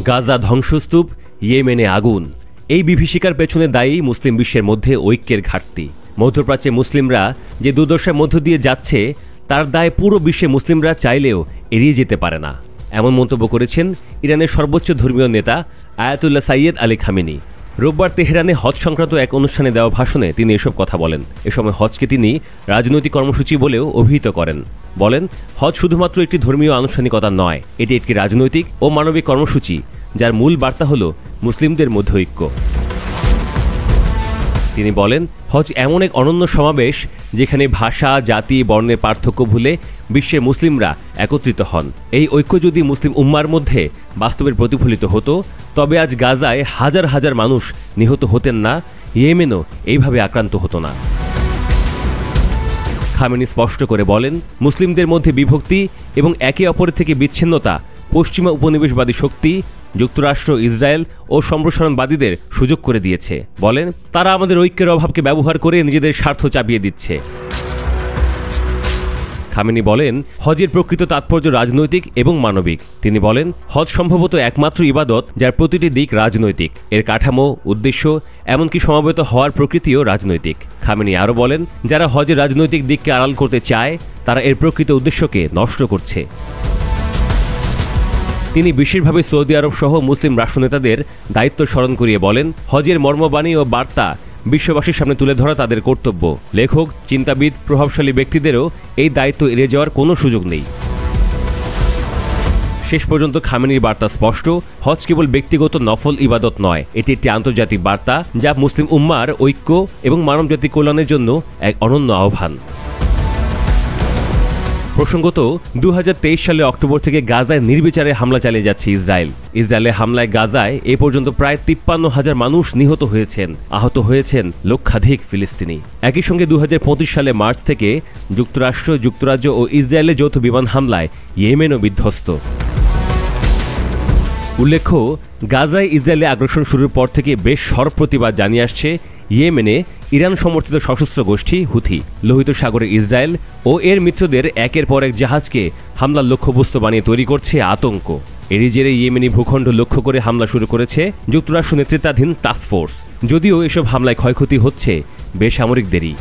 গাজা ধ্বংসস্তূপ, ইয়েমেনে আগুন। এই বিভীষিকার পেছনে দায়ী মুসলিম বিশ্বের মধ্যে ঐক্যের ঘাটতি। মধ্যপ্রাচ্যে মুসলিমরা যে দুর্দশার মধ্য দিয়ে যাচ্ছে তার দায় পুরো বিশ্বে মুসলিমরা চাইলেও এড়িয়ে যেতে পারে না, এমন মন্তব্য করেছেন ইরানের সর্বোচ্চ ধর্মীয় নেতা আয়াতুল্লাহ সাইয়েদ আলী খামেনি। রোববার তেহরানে হজ সংক্রান্ত এক অনুষ্ঠানে দেওয়া ভাষণে তিনি এসব কথা বলেন। এ সময় হজকে তিনি রাজনৈতিক কর্মসূচি বলেও অভিহিত করেন। বলেন, হজ শুধুমাত্র একটি ধর্মীয় আনুষ্ঠানিকতা নয়, এটি একটি রাজনৈতিক ও মানবিক কর্মসূচি যার মূল বার্তা হল মুসলিমদের মধ্যে ঐক্য। তিনি বলেন, হজ এমন এক অনন্য সমাবেশ যেখানে ভাষা, জাতি, বর্ণের পার্থক্য ভুলে বিশ্বের মুসলিমরা একত্রিত হন। এই ঐক্য যদি মুসলিম উম্মার মধ্যে বাস্তবের প্রতিফলিত হতো তবে আজ গাজায় হাজার হাজার মানুষ নিহত হতেন না, ইয়েমেনও এইভাবে আক্রান্ত হতো না। খামেনি স্পষ্ট করে বলেন, মুসলিমদের মধ্যে বিভক্তি এবং একে অপরের থেকে বিচ্ছিন্নতা পশ্চিমা উপনিবেশবাদী শক্তি, যুক্তরাষ্ট্র, ইসরায়েল ও সম্প্রসারণবাদীদের সুযোগ করে দিয়েছে। বলেন, তারা আমাদের ঐক্যের অভাবকে ব্যবহার করে নিজেদের স্বার্থ চাপিয়ে দিচ্ছে। খামেনি বলেন, হজের প্রকৃত তাৎপর্য রাজনৈতিক এবং মানবিক। তিনি বলেন, হজ সম্ভবত একমাত্র ইবাদত যার প্রতিটি দিক রাজনৈতিক। এর কাঠামো, উদ্দেশ্য, এমনকি সমবেত হওয়ার প্রকৃতিও রাজনৈতিক। খামেনি আরও বলেন, যারা হজের রাজনৈতিক দিককে আড়াল করতে চায় তারা এর প্রকৃত উদ্দেশ্যকে নষ্ট করছে। তিনি বিশেষভাবে সৌদি আরব সহ মুসলিম রাষ্ট্রনেতাদের দায়িত্ব স্মরণ করিয়ে বলেন, হজের মর্মবাণী ও বার্তা বিশ্ববাসীর সামনে তুলে ধরা তাদের কর্তব্য। লেখক, চিন্তাবিদ, প্রভাবশালী ব্যক্তিদেরও এই দায়িত্ব এড়িয়ে যাওয়ার কোনো সুযোগ নেই। শেষ পর্যন্ত খামেনির বার্তা স্পষ্ট, হজ কেবল ব্যক্তিগত নফল ইবাদত নয়, এটি একটি আন্তর্জাতিক বার্তা যা মুসলিম উম্মার ঐক্য এবং মানবজাতির কল্যাণের জন্য এক অনন্য আহ্বান। প্রসঙ্গত, 2023 সালে অক্টোবর থেকে গাজায় নির্বিচারে হামলা চালিয়ে যাচ্ছে ইসরায়েল। ইসরায়েলের হামলায় গাজায় এ পর্যন্ত প্রায় 53,000 মানুষ নিহত হয়েছেন, আহত হয়েছেন লক্ষাধিক ফিলিস্তিনি। একই সঙ্গে 2025 সালে মার্চ থেকে যুক্তরাষ্ট্র, যুক্তরাজ্য ও ইসরায়েলের যৌথ বিমান হামলায় ইয়েমেনও বিধ্বস্ত। উল্লেখ্য, গাজায় ইসরায়েলে আগ্রাসন শুরুর পর থেকে বেশ সরব প্রতিবাদ জানিয়ে আসছে ইয়েমেনে ইরান সমর্থিত সশস্ত্র গোষ্ঠী হুথি। লোহিত সাগরে ইসরায়েল ও এর মিত্রদের একের পর এক জাহাজকে হামলার লক্ষ্যবস্তু বানিয়ে তৈরি করছে আতঙ্ক। এরই জেরে ইয়েমেনি ভূখণ্ড লক্ষ্য করে হামলা শুরু করেছে যুক্তরাষ্ট্র নেতৃত্বাধীন টাস্ক ফোর্স। যদিও এসব হামলায় ক্ষয়ক্ষতি হচ্ছে বেসামরিকদেরই।